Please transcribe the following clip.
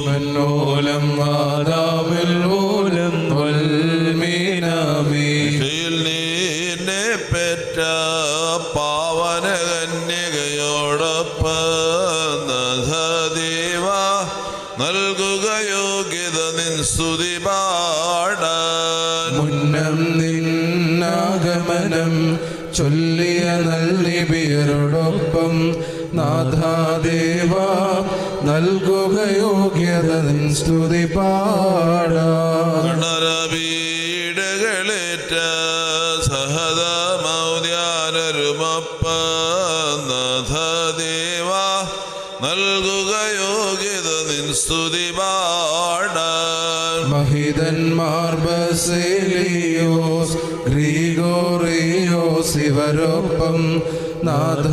منولم آدم الأولم والمينامي നിന്നെ പെറ്റ പാവനകന്യകയോടൊപ്പം നാഥദേവ നൽകുക യോഗ്യത നിൻ സ്തുതി പാടാൻ. മുന്നം നിന്നാഗമനം ചൊല്ലിയ നൽനിബിയരോടൊപ്പം നാഥാദേവ നൽകുക യോഗ്യത നിൻ സ്തുതി പാടാൻ. പീഡകളേറ്റ സഹതമൗദ്യാനരുമൊപ്പം നാഥദേവ നൽകുക യോഗ്യത നിൻ സ്തുതി പാടാൻ. മഹിതന്മാർ ബസേലിയോസ് ഗ്രിഗോറിയോസ് ഇവരൊപ്പം നാഥ